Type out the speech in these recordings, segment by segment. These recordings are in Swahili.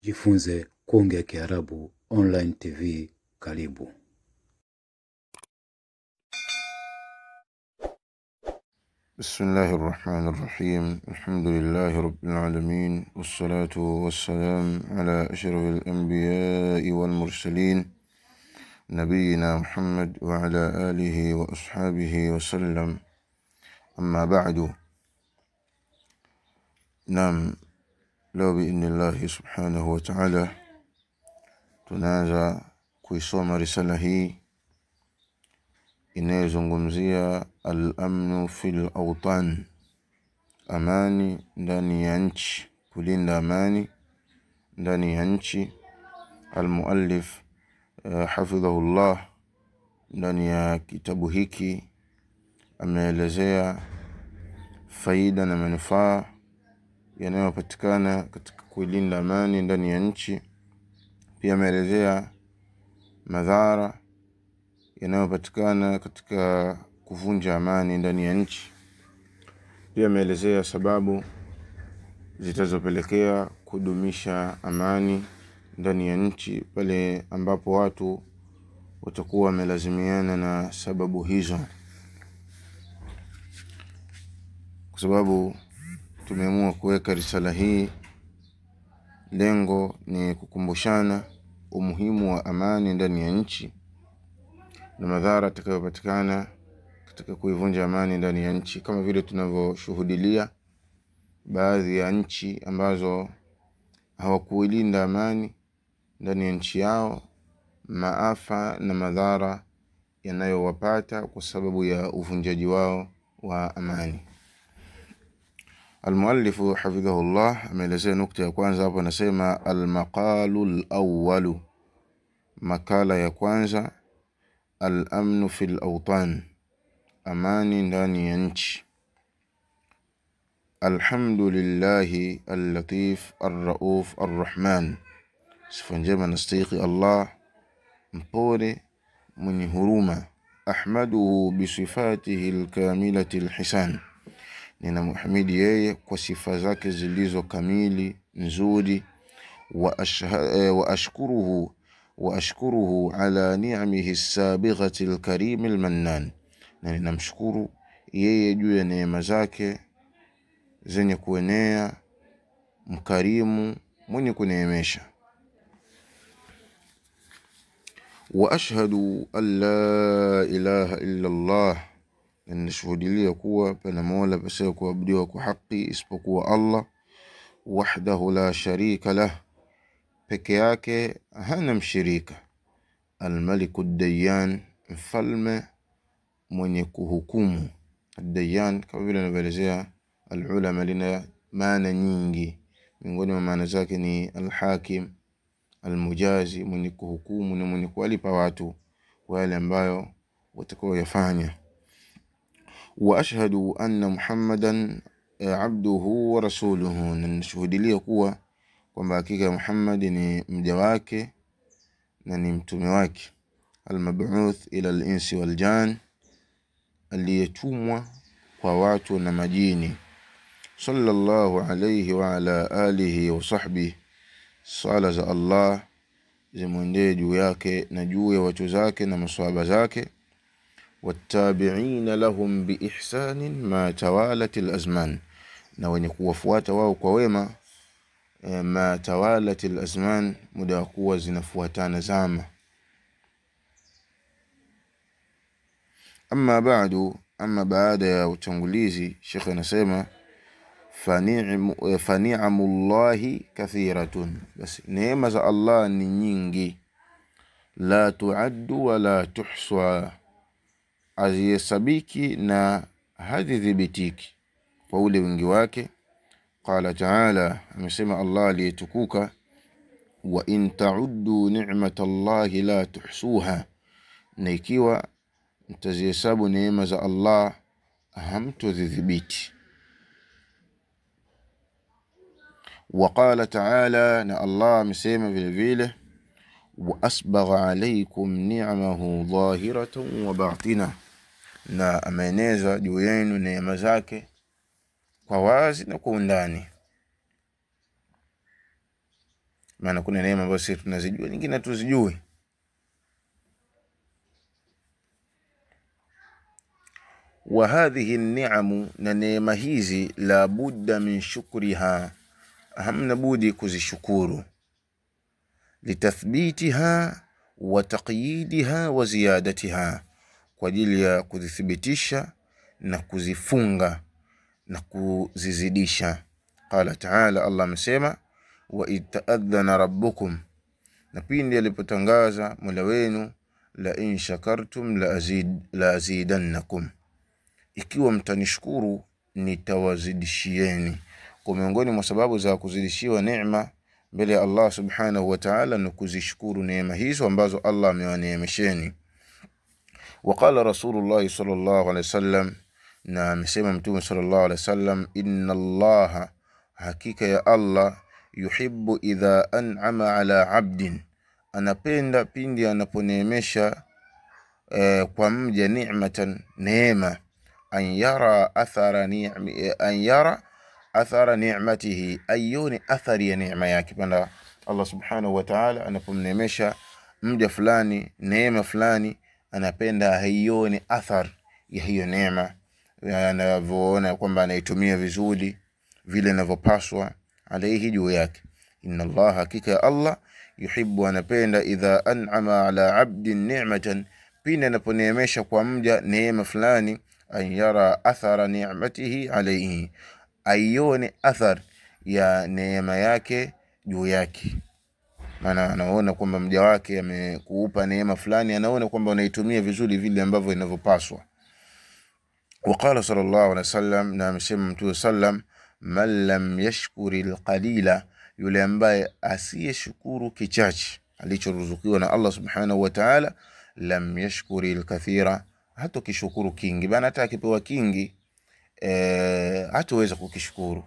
Jifunze kuongea Kiarabu online TV. Karibu. بسم الله الرحمن الرحيم. الحمد لله رب العالمين، والصلاة والسلام على أشرف الأنبياء والمرسلين نبينا محمد وعلى آله وأصحابه وسلم. أما بعد، نعم، لو بإذن الله سبحانه وتعالى tunaanza kuisoma risala hii inayozungumzia al-amnu fil awtan, amani ndani ya nchi, kulinda amani ndani ya nchi. Al-muallif hafidhahullah ndani ya kitabu hiki ameelezea faida na manufaa yanayopatikana katika kulinda amani ndani ya nchi. Pia ameelezea madhara yanayopatikana katika kuvunja amani ndani ya nchi. Pia ameelezea sababu zitazopelekea kudumisha amani ndani ya nchi pale ambapo watu watakuwa wamelazimiana na sababu hizo. Kwa sababu tumeamua kuweka risala hii, lengo ni kukumbushana umuhimu wa amani ndani ya nchi na madhara yatakayopatikana katika kuivunja amani ndani ya nchi, kama vile tunavyoshuhudia baadhi ya nchi ambazo hawakuilinda amani ndani ya nchi yao, maafa na madhara yanayowapata kwa sababu ya uvunjaji wao wa amani. Al-muallifu hafidhahullah ameelezea nukta ya kwanza hapo, anasema al-maqalu al-awwalu, makala ya kwanza, al-amnu fil awtan, amani ndani ya nchi. Alhamdulillahi al-latif ar-rauf ar-rahman, sifa njema nastahili Allah, mpole mwenye huruma. Ahmaduhu bisifatihi al-kamilati al-hisan, ninamhimidi yeye kwa sifa zake zilizo kamili nzuri. Wa ashkuruhu ala ni'amihi as-sabighati al-karim al-mannan, na ninamshukuru yeye juu ya neema zake zenye kuenea, mkarimu mwenye kuneemesha. Wa ashhadu an la ilaha illa Allah, ninashuhudia kuwa pana mola pasipo kuabudiwa kwa haki isipokuwa Allah, wahdahu la sharika lah, peke yake hana mshirika. Al-maliku ad-dayyan, mfalme mwenye kuhukumu. Ad-dayyan kama vile anavyoelezea al-ulama lina maana nyingi, miongoni mwa maana zake ni al-hakim, al-mujazi, mwenye kuhukumu na mwenye kuwalipa watu wale ambayo watakuwa yafanya. Wa ashhadu anna Muhammadan abduhu wa rasuluhu, ninashuhudia kuwa kwamba hakika Muhammad ni mja wake na ni mtume wake. Al-mab'uth ila al-insi wal jan, aliyetumwa kwa watu na majini. Sallallahu alayhi wa ala alihi wa sahbihi, sala za Allah zimwendee juu yake na juu ya watu zake na maswahaba zake. Wattabi'ina lahum bi ihsanin ma tawalat al-azman, na wenye kuwafuata wao kwa wema ma tawalat al-azman, muda kuwa zinafuatana zama. Amma ba'du, amma baada ya utangulizi, Sheikh anasema fa ni'amullahi kathiratun, basi neema za Allah ni nyingi. La tuaddu wa la tuhsa, azihesabiki na hadhibitiki kwa ule wingi wake. Qala ta'ala, amesema Allah aliyetukuka, wa in ta'uddu ni'matallahi la tuhsuha, na ikiwa mtazihesabu neema za Allah hamtodhibiti. Wa qala ta'ala, na Allah amesema vile vile, wa asbagha alaykum ni'amahu dhahiratan wa batina, na ameeneza juu yenu neema zake kwa wazi na kwa undani. maana kuna neema ambazo sisi tunazijua, nyingine hatuzijui. Wa hadhihi an-ni'amu, na neema hizi la budda min shukriha, hamna budi kuzishukuru, litathbitiha wa taqyidiha wa ziyadatiha, kwa ajili ya kuzithibitisha na kuzifunga na kuzizidisha. Qala ta'ala, Allah amesema, wa ita'adhana rabbukum, na pindi alipotangaza Mola wenu, la in shakartum la azidannakum, ikiwa mtanishukuru nitawazidishieni. Kwa miongoni mwa sababu za kuzidishiwa neema mbele ya Allah subhanahu wa ta'ala ni kuzishukuru neema hizo ambazo Allah amewaneemesheni. Waqala Rasulullah sallallahu alaihi wasallam, na amesema Mtume sallallahu alaihi wasallam, inna Allah, hakika ya Allah, yuhibbu idha an'ama ala abdin, anapenda pindi anaponeemesha kwa mja ni'matan, neema, an yara athara ni'matihi, ayoni athari ya neema yake. Panda Allah subhanahu wa ta'ala anapomneemesha mja fulani neema fulani, anapenda haioni athar ya hiyo neema, anavyoona kwamba anaitumia vizuri vile inavyopaswa alayhi juu yake. Inna Allah, hakika ya Allah, yuhibbu, anapenda, idha an'ama ala abdin ni'matan, pindi anaponeemesha kwa mja neema fulani, an yara athara ni'matihi alayhi, aione athar ya neema yake juu yake. Maana anaona kwamba mja wake amekuupa neema fulani, anaona kwamba unaitumia vizuri vile ambavyo inavyopaswa. Waqala sallallahu alaihi wasallam, na amesema Mtume sallam, man lam yashkuri alqalila, yule ambaye asiyeshukuru kichache alichoruzukiwa na Allah subhanahu wa ta'ala, lam yashkuri alkathira, hata kishukuru kingi. Bana hata akipewa kingi hataweza kukishukuru.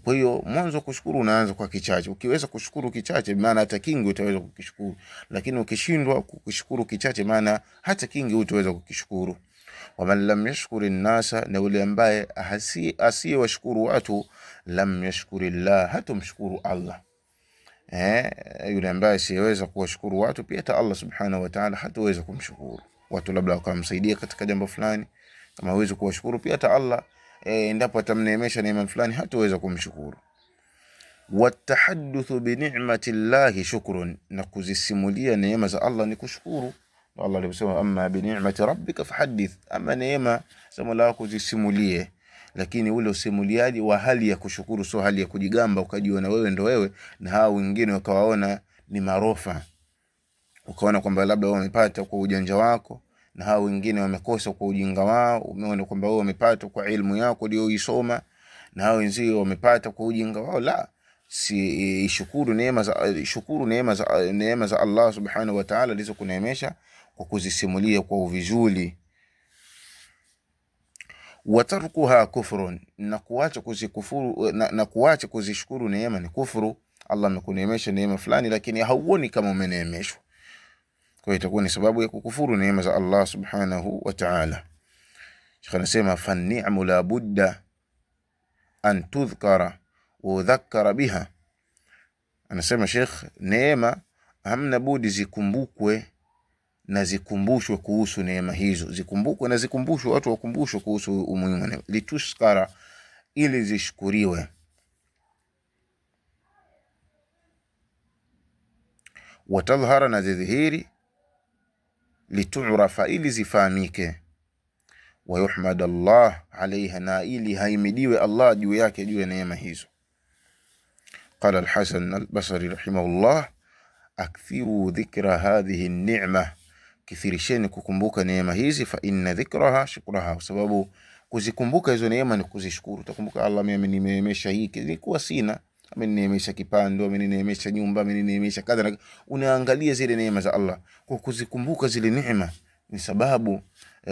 Kwa hiyo mwanzo kushukuru unaanza kwa kichache. Ukiweza kushukuru kichache, maana hata kingi utaweza kukishukuru, lakini ukishindwa kukishukuru kichache, maana hata kingi utaweza kukishukuru. Wa man lam yashkuri an-nasa, na yule ambaye asiyewashukuru watu, lam yashkuri Allah, hata mshukuru Allah. Yule ambaye asiyeweza kuwashukuru watu, pia hata Allah subhanahu wa ta'ala hataweza kumshukuru. Watu labda wakamsaidia katika jambo fulani, kama hawezi kuwashukuru, pia hata Allah endapo atamneemesha neema fulani hataweza kumshukuru. Watahaddathu bi ni'mati llahi shukrun, na kuzisimulia neema za Allah ni kushukuru. Allah alisema, amma bi ni'mati rabbika fahaddith, ama neema za Mola wako zisimulie, lakini ule usimuliaji wa hali ya kushukuru, sio hali ya kujigamba ukajiona wewe ndo wewe na hao wengine wakawaona ni marofa, ukaona kwamba labda wao wamepata kwa ujanja wako na hao wengine wamekosa kwa ujinga wao. Umeona kwamba wao wamepata kwa elimu yako ndio isoma na hao wenzio wamepata kwa ujinga wao. La, si shukuru neema za Allah subhanahu wa ta'ala alizokuneemesha kwa kuzisimulia kwa uvizuri. Watarkuha kufrun, na kuacha kuzikufuru na kuacha kuzishukuru neema ni kufuru. Allah amekuneemesha neema fulani lakini hauoni kama umeneemeshwa, kwa hiyo itakuwa ni sababu ya kukufuru neema za Allah subhanahu wa ta'ala. Sheikh anasema, fa ni'mu la budda an tudhkara wa udhakkara biha. Anasema Sheikh, neema hamna budi zikumbukwe na zikumbushwe kuhusu neema hizo. Zikumbukwe na zikumbushwe, watu wakumbushwe kuhusu umuhimu wa litushkara, ili zishukuriwe. Watadhhara, na zidhihiri, litu'rafa, ili zifahamike. Wayuhmad Allah alaiha, na ili haimidiwe Allah juu yake, juu ya neema hizo. Qala al-Hasan al-Basri rahimahullah, akthiru dhikra hadhihi an-ni'ma, kithirisheni kukumbuka neema hizi, fa inna dhikraha shukraha, sababu kuzikumbuka hizo neema ni kuzishukuru. Utakumbuka Allah amenineemesha hiki, nilikuwa sina, amenineemesha kipando, amenineemesha nyumba, amenineemesha kadha. Unaangalia zile neema za Allah, kwa kuzikumbuka zile neema ni sababu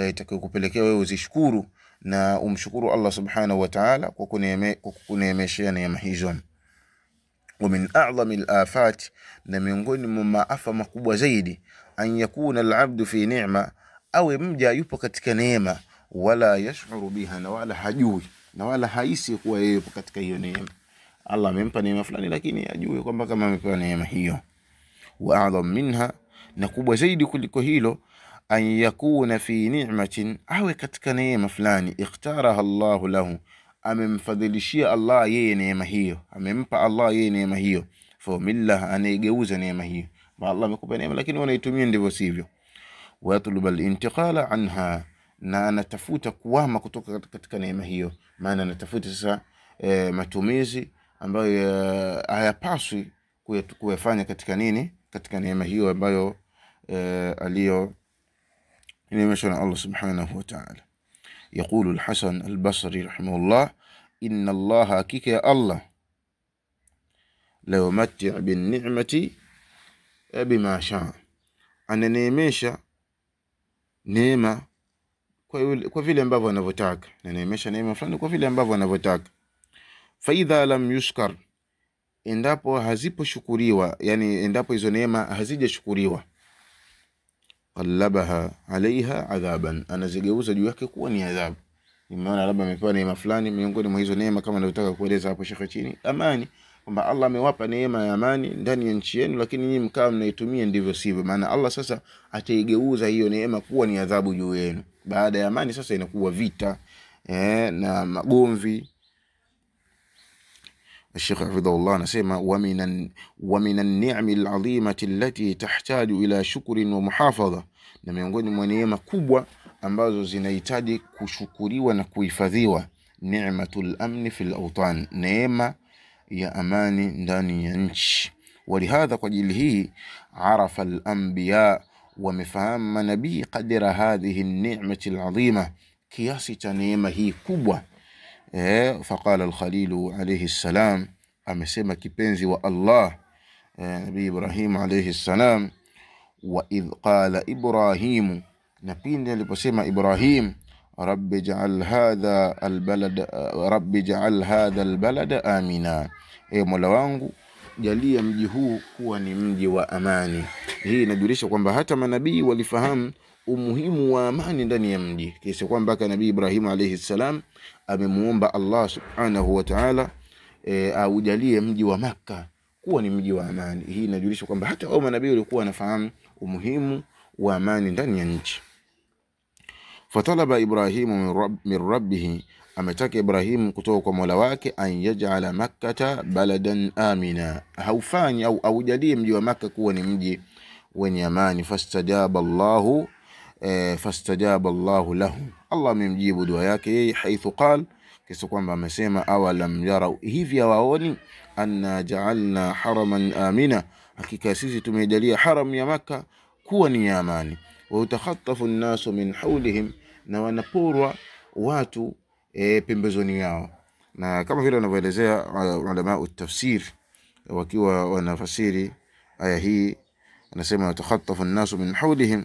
itakayokupelekea wewe uzishukuru na umshukuru Allah subhanahu wa ta'ala kwa kuneemesha neema hizo. Wa min a'zami al-afat, na miongoni mwa maafa makubwa zaidi, an yakuna al-'abdu fi ni'ma, awe mja yupo katika neema, wala yash'uru biha, na wala hajui na wala haisi kuwa yupo katika hiyo neema. Allah amempa neema fulani, lakini ajue kwamba kama amepewa neema hiyo. Wa a'dham minha, na kubwa zaidi kuliko hilo, an yakuna fi ni'matin, awe katika neema fulani, ikhtaraha Allahu lahu, amemfadhilishia Allah yeye neema hiyo, amempa Allah yeye neema hiyo, fa millah, anaigeuza neema hiyo. Allah amekupa neema lakini unaitumia ndivyo sivyo. Wa yatlubu al-intiqala anha, na anatafuta kuhama kutoka katika neema hiyo. Maana anatafuta sasa matumizi ambayo hayapaswi kuyafanya katika nini, katika neema hiyo ambayo aliyo neemeshwa na Allah subhanahu wa ta'ala. يقول الحسن البصري رحمه الله: إن الله حقيقة يا الله لو متع بالنعمة بما شاء, ananeemesha neema kwa vile ambavyo anavyotaka, ananeemesha neema fulani kwa vile ambavyo anavyotaka. Fa idha lam yushkar, endapo haziposhukuriwa, yani endapo hizo neema hazijashukuriwa, qallabaha alaiha adhaban, anazigeuza juu yake kuwa ni adhabu. Nimeona labda amepewa neema fulani, miongoni mwa hizo neema kama ninavyotaka kueleza hapo Sheikh chini, amani, kwamba Allah amewapa neema ya amani ndani ya nchi yenu, lakini nyinyi mkao mnaitumia ndivyo sivyo. Maana Allah sasa ataigeuza hiyo neema kuwa ni adhabu juu yenu. Baada ya amani sasa inakuwa vita na magomvi. الشيخ حفظه الله anasema: ومن النعم العظيمة التي تحتاج إلى شكر ومحافظة, na miongoni mwa neema kubwa ambazo zinahitaji kushukuriwa na kuhifadhiwa, ni'matul amni fil awtan, neema ya amani ndani ya nchi. Walihadha, kwa ajili hii, arafa al-anbiya, wamefahamu manabii qadra hadhihi an-ni'mati al-azima, kiasi cha neema hii kubwa. Faqala al-Khalil alayhi salam, amesema kipenzi wa Allah Nabii Ibrahim alayhi salam: wa idh qala Ibrahim, na pindi aliposema Ibrahim, rabbi ja'al hadha albalada amina, Mola wangu jalia mji huu kuwa ni mji wa amani. Hii inajulisha kwamba hata manabii walifahamu umuhimu wa amani ndani ya mji, kiasi kwamba Nabii Ibrahim alayhi salam amemuomba Allah subhanahu wa ta'ala aujalie mji wa Makkah kuwa ni mji wa amani. Hii inajulisha kwamba hata wao manabii walikuwa wanafahamu umuhimu wa amani ndani ya nchi. Fatalaba Ibrahimu min rabbih, ametaka Ibrahim kutoka kwa Mola wake, an yaj'ala Makkata baladan amina, haufanyi au aujalie mji wa Makkah kuwa ni mji wenye amani. Fastajaba Allahu lahu, Allah amemjibu dua yake yeye, haithu qala, kisa kwamba amesema: awalam yarau, hivi hawaoni, anna ja'alna haraman amina, hakika sisi tumejalia haram ya Makkah kuwa ni amani. Wa utakhattafu an-nasu min hawlihim, na wanaporwa watu pembezoni yao. Na kama vile wanavyoelezea ulama utafsir wakiwa wanafasiri aya hii, anasema utakhattafu an-nasu min hawlihim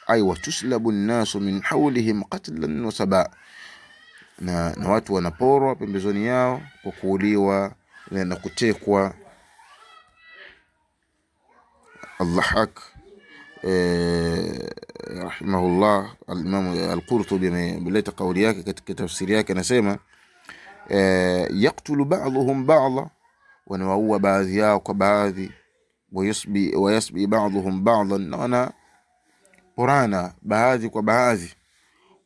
ay wa tuslabu an-nasu min hawlihim qatlan wa sabaa, na watu wanaporwa pembezoni yao kwa kuuliwa na kutekwa. Al-Dhahhak rahimahullah, al-Imam al-Qurtubi ameleta kauli yake katika tafsiri yake, anasema yaqtulu ba'dhum ba'dha, wanawaua baadhi yao kwa baadhi, wayasbi ba'dhum ba'dhan, na wana porana baadhi kwa baadhi.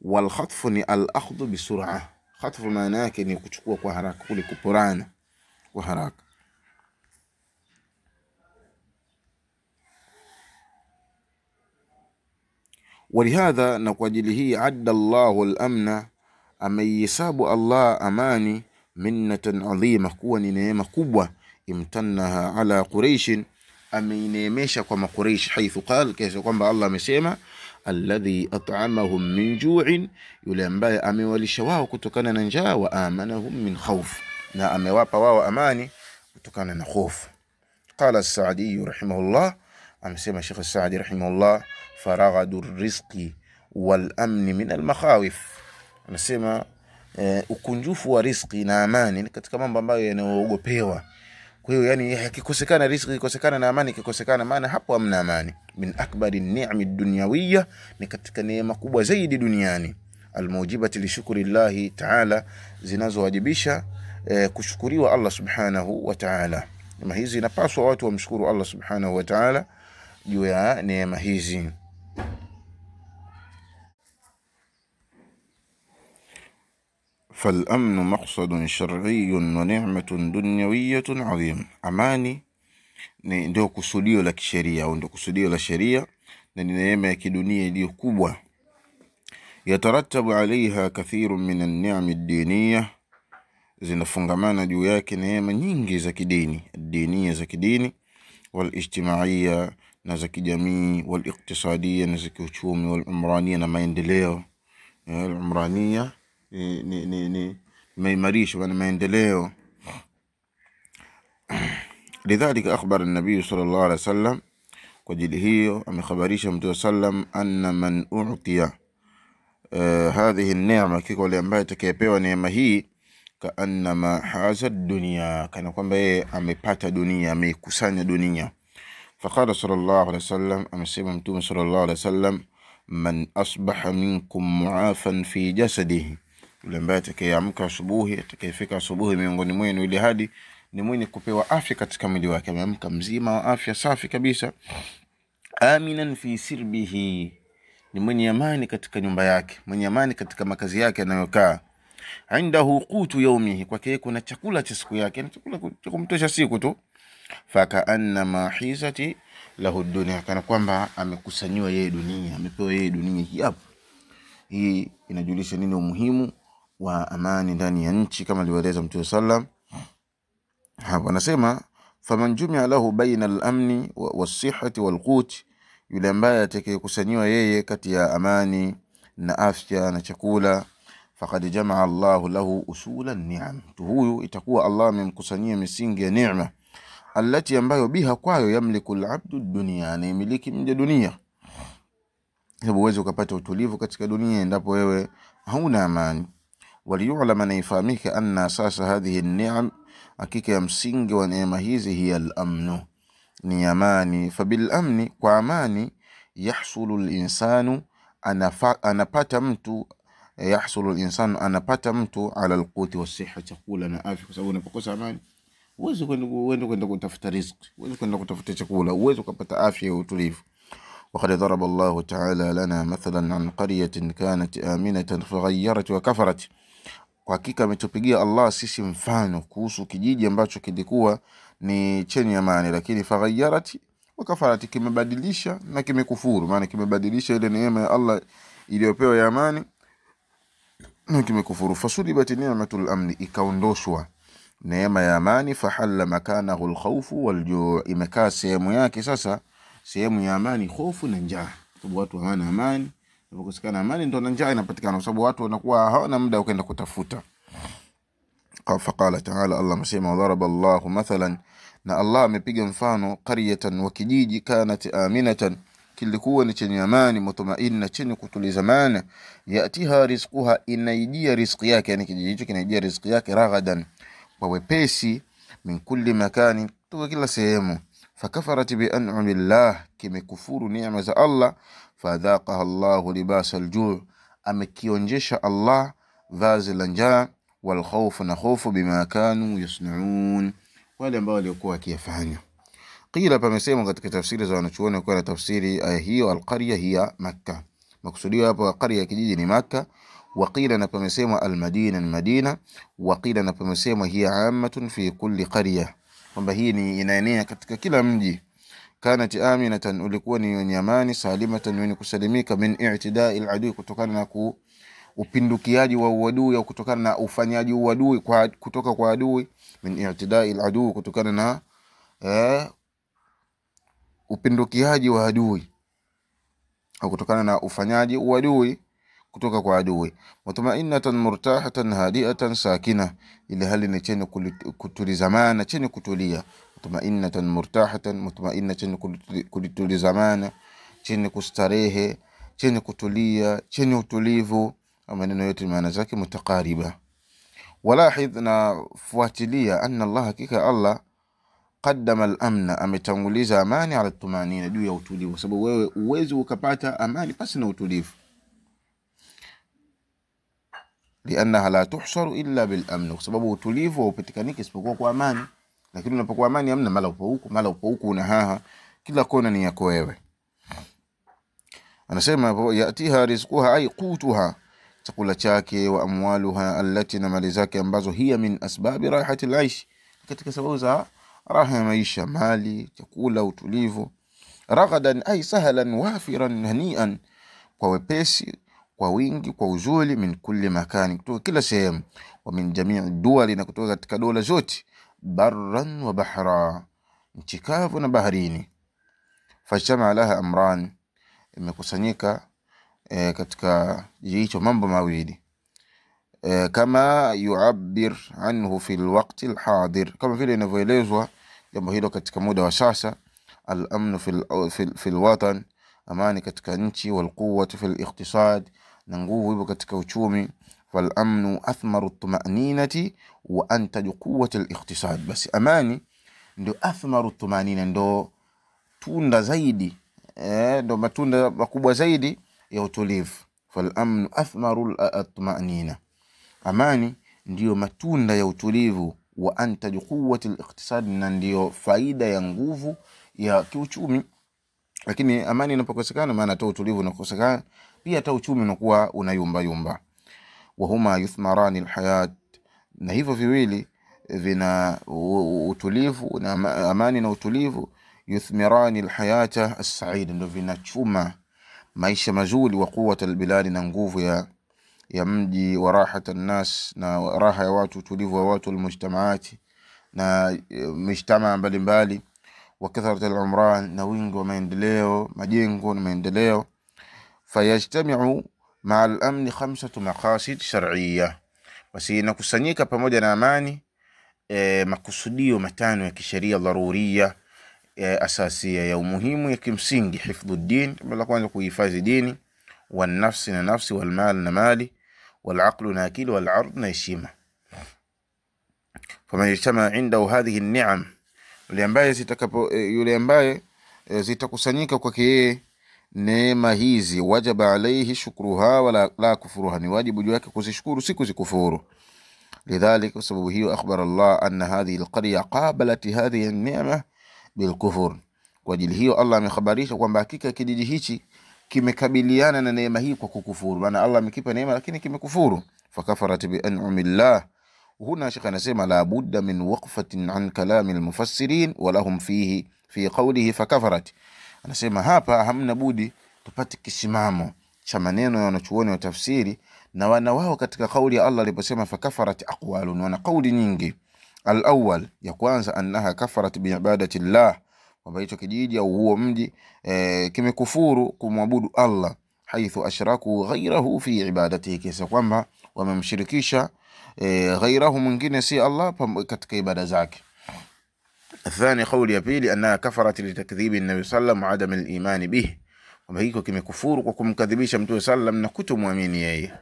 Wal khatfu ni al-akhdhu bi sur'a, khatfu maana yake ni kuchukua kwa haraka, kule kuporana kwa haraka. Walihadha, na kwa ajili hii, adda Allahu al-amna, ameyisabu Allah amani, minnatan adhima, kuwa ni neema kubwa, imtannaha ala Quraish, ameineemesha kwa Quraish, haithu qala, kisa kwamba Allah amesema: alladhi at'amahum min ju'in, yule ambaye amewalisha wao kutokana na njaa, wa amanahum min khawf, na amewapa wao amani kutokana na hofu. Qala as-Sa'di rahimahullah, amesema Sheikh as-Sa'di rahimahullah: faraghadu rizqi wal amni min al makhawif, anasema ukunjufu wa riziki na amani ni katika mambo ambayo yanayoogopewa. Kwa hiyo yani hakikosekana riziki, ikosekana na amani, ikikosekana maana hapo hamna amani. Min akbari ni'ami dunyawiyya, ni katika neema kubwa zaidi duniani, almujibati li shukri llahi ta'ala, zinazowajibisha kushukuriwa Allah subhanahu wa ta'ala. Neema hizi inapaswa watu wamshukuru Allah subhanahu wa ta'ala juu ya neema hizi. فالأمن مقصد شرعي ونعمة دنيوية عظيم. amani ndio kusudio la kisheria au ndio kusudio la sheria na ni neema ya kidunia iliyo kubwa. Yatarattabu alaiha kathirun min an-ni'am ad-diniyah, zinafungamana juu yake neema nyingi za kidini, ad-diniyah za kidini, wal ijtimaiyya na za kijamii, wal iqtisadiyya na za kiuchumi, wal umraniyya na maendeleo. Al umraniyya ni maimarisho na maendeleo. لذلك أخبر النبي صلى الله عليه وسلم وجله أمخبريش متى سلم أن من أعطي هذه النعمة كيكو لأنباية كيبيو نعمة هي كأنما حاز الدنيا، كان يقول بأي أمبات دنيا أميكسان دنيا. فقال صلى الله عليه وسلم أمسيب متوم صلى الله عليه وسلم من أصبح منكم معافا في جسده، لأنباية كيامك صبوه كيفك صبوه من غنمين ولهادي ni mwenye kupewa afya katika mwili wake, ameamka mzima wa afya safi kabisa. Aminan fi sirbihi, ni mwenye amani katika nyumba yake, mwenye amani katika makazi yake anayokaa. Indahu qutu yawmihi, kwake kuna chakula cha siku yake, ni chakula cha kumtosha siku tu. Fakaanna ma hizati lahu dunya, kana kwamba amekusanywa yeye dunia, amepewa yeye dunia hii hapo. Hii inajulisha nini umuhimu wa amani ndani ya nchi, kama alieleza Mtume sallam. Hapo anasema faman jumia lahu baina al-amni was-sihhati wal-qut, yule ambaye atakayekusanywa yeye kati ya amani na afya na chakula, faqad jamaa Allahu lahu usula ni'am, huyu itakuwa Allah amemkusanyia misingi ya neema, allati ambayo biha kwayo yamliku al-abdu ad-dunya, na yamiliki mja dunia. Hebu uweze ukapata utulivu katika dunia endapo wewe hauna amani. Waliyu'lam na ifahamike anna asasa hadhihi an-ni'am, hakika ya msingi wa neema hizi hiya al-amnu, ni amani. Fabil amni, kwa amani, yahsulu al-insanu, anapata mtu, yahsulu al-insanu, anapata mtu ala al-quti was-sihha, chakula na afya. Kwa sababu unapokosa amani uweze kwenda kutafuta riziki, uweze kwenda kutafuta chakula, uweze kupata afya na utulivu. وقد ضرب الله تعالى لنا مثلا عن قرية كانت آمنة فغيرت وكفرت. Kwa hakika ametupigia Allah sisi mfano kuhusu kijiji ambacho kilikuwa ni chenye amani, lakini faghayyarat wa kafarat, kimebadilisha na kimekufuru. Maana kimebadilisha ile neema ya Allah iliyopewa ya amani na kimekufuru. Fasulibat ni'matul amni, ikaondoshwa neema ya amani. Fahalla makanahu al-khawfu wal-ju', imekaa sehemu yake sasa sehemu ya amani hofu na njaa. Sababu watu hawana amani, unapokosekana amani ndio njaa inapatikana, sababu watu wanakuwa hawana muda wa kwenda kutafuta. Faqala ta'ala, Allah amesema wadharaba Allahu mathalan, na Allah amepiga mfano qaryatan, wa kijiji, kanat aminatan, kilikuwa ni chenye amani, mutmainna, chenye kutuliza maana, yatiha rizquha, inaijia riziki yake, yani kijiji hicho kinaijia riziki yake, ragadan, kwa wepesi, min kulli makani, kutoka kila sehemu. Fakafarat bi an'amillah, kimekufuru neema za Allah. Fadhaqaha Allahu libasa al-ju', amekionjesha Allah vazi la njaa, wal khawf, na khofu, bima kanu yasnaun, wale ambao walikuwa wakifanya. Qila, pamesema katika tafsiri za wanachuoni kwa tafsiri aya hiyo, al-qarya hiya Makkah, makusudio hapo qarya kijiji ni Makkah. Waqila, na pamesema al-madina ni Madina. Waqila, na pamesema hiya ammatun fi kulli qarya, kwamba hii ni inaenea katika kila mji. Kanat aminatan, ulikuwa ni wenye amani, salimatan, wenye kusalimika, min i'tida'i al-adu, kutokana na upindukiaji wa uadui, au kutokana na ufanyaji uadui kutoka kwa adui. Min i'tida'i al-adu, kutokana na upindukiaji wa adui, au kutokana na ufanyaji uadui kutoka kwa adui. Mutma'innatan murtahatan hadiatan sakina, ile hali ni chenye kutulizamana, chenye kutulia. Mutma'innatan murtahatan, mutma'inna, chenye kutulizamana, chenye kustarehe, chenye kutulia, chenye utulivu. Maneno yote maana zake mutaqariba. Walahidh, na fuatilia, anna Allah, hakika Allah, qaddama al-amna, ametanguliza amani ala tumanina, juu ya utulivu, sababu wewe uwezi ukapata amani pasi na utulivu. liannaha la tuhsaru illa bil amn, kwa sababu utulivu haupatikaniki isipokuwa kwa amani. Lakini unapokuwa amani hamna mala upo huku unahaha, kila kona ni yako wewe. Anasema yatiha rizquha ay qutuha, chakula chake, wa amwaluha allati, na mali zake ambazo hiya min asbabi rahati al-aish, katika sababu za raha ya maisha, mali, chakula, utulivu. Ragadan ay sahlan wafiran hanian, kwa wepesi, kwa wingi, kwa uzuri, min kulli makani, kutoka kila sehemu, wa min jamii duwali, na kutoka katika dola zote, barran wa bahra, nchi kavu na baharini. Fajtama laha amran, imekusanyika katika jicho mambo mawili, kama yu'abbir anhu fi alwaqti alhadir, kama vile inavyoelezwa jambo hilo katika muda wa sasa. Al-amn fi alwatan, amani katika nchi, wal quwwatu fi al-iqtisad, na nguvu ipo katika uchumi. Wal amnu athmaru at-tuma'ninati wa antaju quwwati al-iqtisad, basi amani ndio athmaru at-tumanina, ndio tunda zaidi, ndio matunda makubwa zaidi ya utulivu. Fal amnu athmaru at-tumanina, amani ndio matunda ya utulivu. Wa antaju quwwati al-iqtisad, na ndio faida ya nguvu ya kiuchumi. Lakini amani inapokosekana, maana hata utulivu unakosekana, pia hata uchumi unakuwa unayumba yumba. Wa huma yuthmarani alhayat, na hivyo viwili vina utulivu na amani na utulivu. Yuthmirani alhayata as-sa'id, ndio vinachuma maisha mazuri. Wa quwwata albilad, na nguvu ya mji. Wa rahata an-nas, na raha ya watu, utulivu wa watu. Almujtamaati, na mujtamaa mbalimbali. Wa kathrata al-umran, na wingi wa maendeleo, majengo na maendeleo. Fayajtami'u ma'a al-amn khamsatu maqasid shar'iyyah, basi inakusanyika pamoja na amani makusudio matano ya kisheria dharuriya, asasia ya umuhimu ya kimsingi. Hifdhuddin, la kwanza kuhifadhi dini, wa nafsi na nafsi, wal mal na mali, wal aqlu na akili, wal ard na heshima. Faman yajtama indahu hadhihi an-ni'am, yule ambaye zitakusanyika kwake yeye neema hizi, wajaba alayhi shukruha wala la kufruha, ni wajibu juu yake kuzishukuru, si kuzikufuru. Lidhalika, sababu hiyo, akhbara Allah anna hadhihi alqarya qabalat hadhihi an-ni'ma bilkufur, kwa ajili hiyo Allah amekhabarisha kwamba hakika kijiji hichi kimekabiliana na neema hii kwa kukufuru. Maana Allah amekipa neema lakini kimekufuru. Fakafarat bi an'amillah. Huna shekha anasema la budda min waqfatin an kalami almufassirin wa lahum fihi fi qawlihi fakafarat. Anasema hapa hamna budi tupate kisimamo cha maneno ya wanachuoni wa tafsiri na wana wao katika kauli ya Allah aliposema fakafarat aqwalun, wana kauli nyingi. Al-awwal, ya kwanza, annaha kafarat bi ibadati Allah, kwamba hicho kijiji au huo mji kimekufuru kumwabudu Allah, haithu ashraku ghayrahu fi ibadatihi, kisa kwamba wamemshirikisha ghayrahu, mwingine si Allah, katika ibada zake. الثاني قول ya pili, annaha kafarat litakdhibi an-nabi sallam wa adam al-iman bih, kwamba hiko kimekufuru kwa kumkadhibisha mtume sallam na kutomwamini yeye.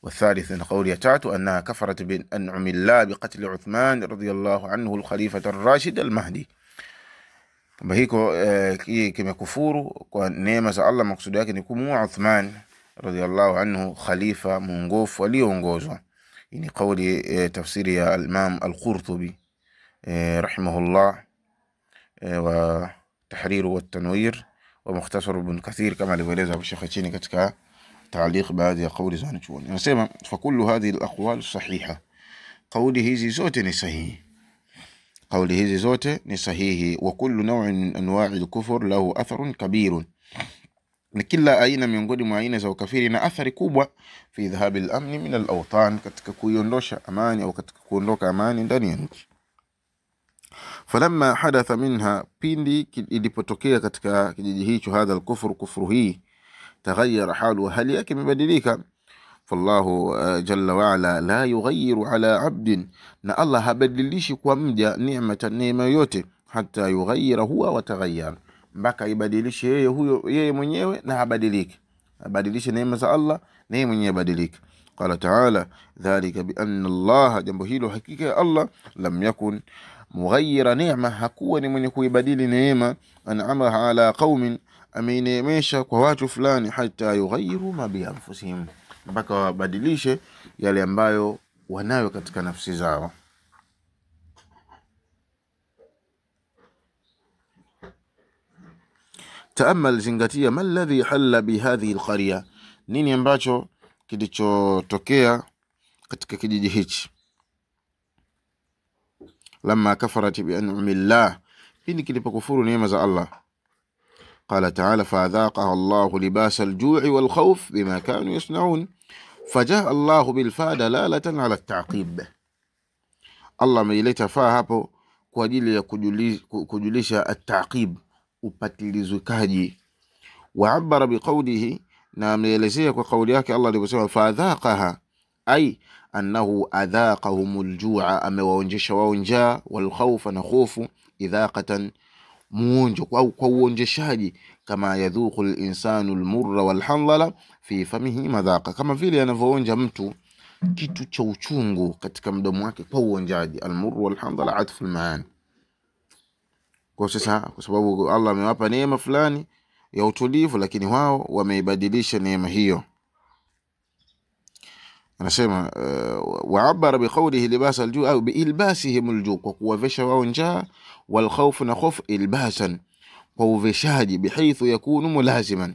والثالث قول ya tatu, annaha kafarat bi an'amillah bi qatl Uthman radiyallahu anhu al-khalifah ar-rashid al-mahdi, kwamba hiko kimekufuru kwa neema za Allah, maksudi yake ni kumuua Uthman radiyallahu anhu, khalifa mwongofu aliyeongozwa. Ni kauli tafsiri ya al-Imam al-Qurtubi rahimahullah, wa tahrir wa tanwir wa mukhtasar ibn Kathir, kama alivyoeleza Abu Sheikh chini katika تعليق baadhi ya kauli za wanachuoni. Anasema fa kullu hadhihi al-aqwal sahiha, kauli hizi zote ni sahihi, kauli hizi zote ni sahihi. Wa kullu naw'in min anwa'i al-kufr lahu atharun kabirun, na kila aina miongoni mwa aina za ukafiri na athari kubwa fi dhahab al-amn min al-awtan, katika kuiondosha amani au katika kuondoka amani ndani ya nchi. Falamma hadatha minha, pindi ilipotokea katika kijiji hicho hadha al-kufr, kufru hii, تغير حاله, hali yake imebadilika. Fallahu jalla wa ala la yughayyiru ala abdin, na Allah habadilishi kwa mja neema yote, hata yughayyira huwa wa taghayyar, mpaka ibadilishe yeye mwenyewe na habadiliki, abadilishe neema za Allah na yeye mwenyewe badilike. Qala ta'ala dhalika bi anna Allah, jambo hilo hakika ya Allah, lam yakun mughayyira ni'ma, hakuwa ni mwenye kuibadili neema, an'amaha ala qaumin, ameineemesha kwa watu fulani, hata yughayyiru ma bi anfusihim, mpaka wabadilishe yale ambayo wanayo katika nafsi zao. Taamal, zingatia, ma alladhi halla bi hadhihi alqarya, nini ambacho kilichotokea katika kijiji hichi. Lamma kafarat bi an'amillah, pindi kilipokufuru neema za Allah. Qala ta'ala, fadhaqaha Allahu libasa al-ju'i wal khawf bima kanu yasna'un, fajaa Allahu bil fa dalalatan ala at-ta'qib. Allah ameileta fa hapo kwa ajili ya kujulisha at-ta'qib, upatilizukaji. Wa abara biqawlihi, na ameelezea kwa kauli yake Allah aliposema fadhaqaha, ay annahu adhaqahumul ju'a, amewaonjesha wao njaa, wal khawfa, na khofu, idhaqatan, muonjo kwa uonjeshaji, kama yadhuqu al-insanu al-murra wal handala fi famihi madhaqa, kama vile anavyoonja mtu kitu cha uchungu katika mdomo wake kwa uonjaji. Al-murra wal handala atfu al-maani. Kwa sasa, kwa sababu Allah amewapa neema fulani ya utulivu, lakini wao wameibadilisha neema hiyo. Anasema waabara biqawlihi libasa al-ju' au biilbasihim al-ju', kwa kuwavesha wao njaa, wal khawf, na khof, ilbasan, kwa uveshaji, bihaythu yakunu mulaziman,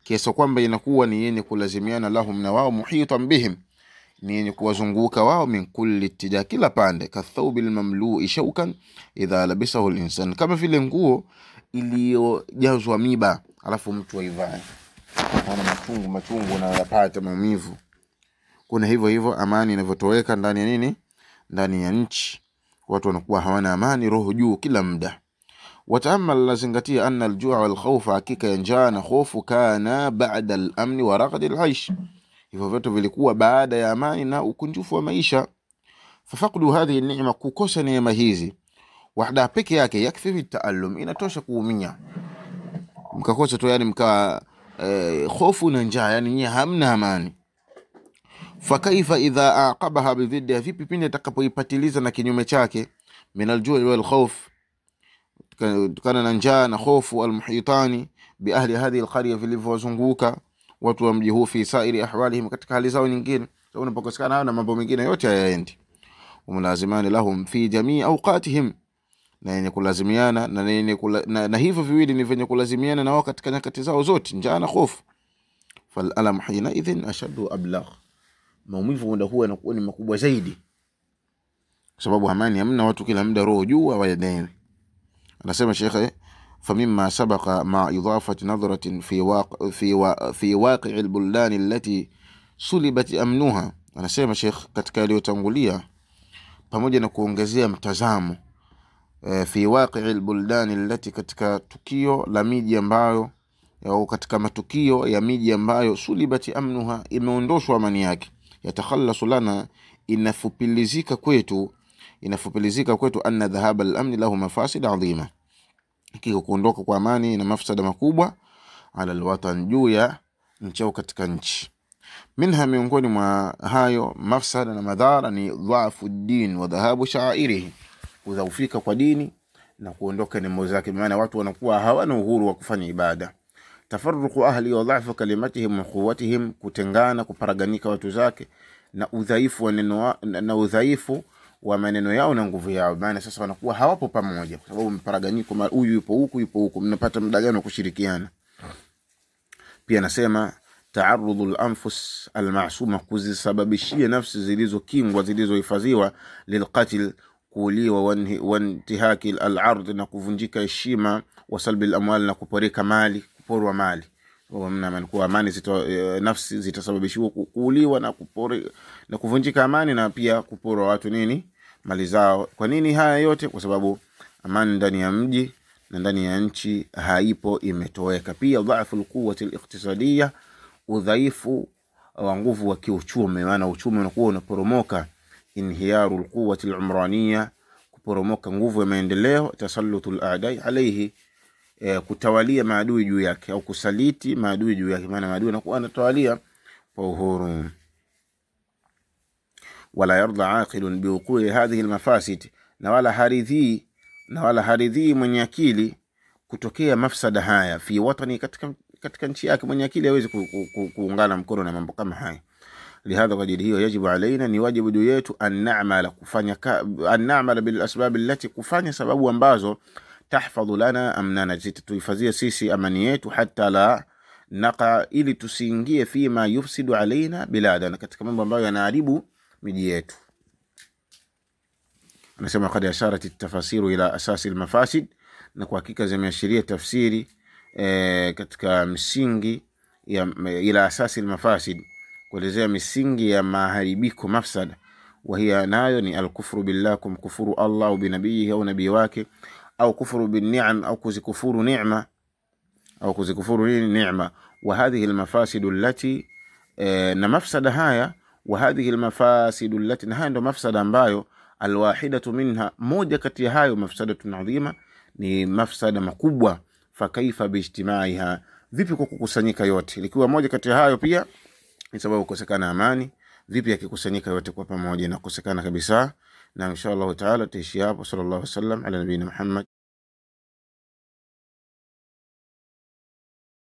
kiasi kwamba inakuwa ni yenye kulazimiana, lahum, na wao, muhitan bihim, ni yenye kuwazunguka wao, min kulli ittija, kila pande, kathawbi al-mamlu'i shawkan idha labisahu al-insan, kama vile nguo iliyojazwa miba alafu mtu aivae, ana machungu na yapata maumivu. Kuna hivyo amani inavyotoweka ndani ya nini? Ndani ya nchi. Watu wanakuwa hawana amani, roho juu kila muda. Wataamal, lazingatia, anna al-ju'a wal khawfa, hakika ya njaa na hofu, kana ba'da al-amn wa raqd al-aish, hivyo vitu vilikuwa baada ya amani na ukunjufu wa maisha. Fafaqdu hadhihi an-ni'ma, kukosa neema hizi, wahda peke yake, yakfi bita'allum, inatosha kuumia. Mkakosa tu, yani mkawa hofu na njaa, yani nyinyi hamna amani. Fakaifa idha aqabaha bidhiddiha, vipi pindi atakapoipatiliza na kinyume chake, min al-ju'i wal khawf, kana na njaa na hofu, al-muhitani bi ahli hadhihi al-qarya, vilivyozunguka watu wa mji huu, fi sairi ahwalihim, katika hali zao nyingine. Sababu unapokosekana na mambo mengine yote hayaendi. Umlazimani lahum fi jamii awqatihim, na yenye kulazimiana na hivyo viwili ni vyenye kulazimiana na wao katika nyakati zao zote, njaa na hofu. Fal alam hina idhin ashaddu ablagh, maumivu muda huo yanakuwa ni makubwa zaidi, sababu amani hamna, watu kila muda roho juu hawaelewi. Anasema Sheikh, famimma sabaqa ma idafati nadhratin fi waqi' al-buldan allati sulibat amnuha. Anasema Sheikh, katika yaliyotangulia, pamoja na kuongezea mtazamo, fi waqi' al-buldan allati, katika tukio la miji ambayo, au katika matukio ya miji ambayo, sulibati amnuha, imeondoshwa amani yake, yatakhallasu lana, inafupilizika kwetu, anna dhahaba al-amn lahu mafasid adhima, kiko kuondoka kwa amani na mafsada makubwa, ala al-watan, juu ya nchi, katika nchi. Minha, miongoni mwa hayo mafsada na madhara, ni dhaafu ad-din wa dhahabu sha'airihi, kudhaufika kwa dini na kuondoka neema zake, maana watu wanakuwa hawana uhuru wa kufanya ibada. Tafarruqu ahli wa dha'fu kalimatihim wa quwwatihim, kutengana, kuparaganika watu zake, na udhaifu wa maneno yao na nguvu yao, maana sasa wanakuwa hawapo pamoja, kwa sababu mparaganyiko, huyu yupo huku, mnapata muda gani wa kushirikiana? Pia nasema ta'arrudul anfus al-ma'suma, kuzisababishia nafsi zilizokingwa, zilizohifadhiwa, lilqatl, kuuliwa, wa intihaki al-ard, na kuvunjika heshima, wa salbi al-amwal, na kuporwa mali. Kwa amani nafsi zitasababishiwa kuuliwa na kuvunjika amani, na pia kuporwa watu mali zao. Kwa nini haya yote? Kwa sababu amani ndani ya mji na ndani ya nchi haipo, imetoweka. Pia dhaifu al-quwwati al-iqtisadiyya, udhaifu wa nguvu wa kiuchumi, maana uchumi unakuwa unaporomoka. Inhiyaru al-quwwati al-umraniyya, kuporomoka nguvu ya maendeleo. Tasallutu al-a'da'i alayhi, kutawalia maadui juu yake, au kusaliti maadui juu yake, maana maadui anakuwa anatawalia kwa uhuru. Wala yarda aqilun biwuqi hadhihi almafasid, na wala haridhi mwenye akili kutokea mafsada haya, fi watani, katika nchi yake. Mwenye akili hawezi kuungana mkono na mambo kama haya. lihadha kwa ajili hiyo yajibu alaina, ni wajibu juu yetu an na'mala bil asbab allati, kufanya sababu ambazo tahfadhu lana amnana, zitatuhifadhia sisi amani yetu, hatta la naqa, ili tusiingie fima yufsidu alaina biladana, katika mambo ambayo yanaharibu miji yetu. Anasema qad asharat at-tafasiru ila asasi al-mafasid, na kwa hakika zimeashiria tafsiri katika msingi ya ila asasi al-mafasid, kuelezea misingi ya maharibiko, mafsada. Wa hiya, nayo ni al-kufru billah, kumkufuru Allah au binabihi au nabii wake, au kufuru bin ni'am, au kuzikufuru neema, au kuzikufuru neema. Wa hadhihi al-mafasidu allati, na mafsada haya, wa hadhihi al-mafasidu allati, na haya ndo mafsada ambayo alwahidatu minha, moja kati ya hayo, mafsadatun adhima, ni mafsada makubwa. Fakaifa biijtimaiha, vipi kwa kukusanyika yote? Likiwa moja kati ya hayo pia ni sababu kukosekana amani, vipi yakikusanyika yote kwa pamoja na kukosekana kabisa? Na inshallah taala tuishi hapo. Sallallahu alaihi wasallam ala nabiyina Muhammad.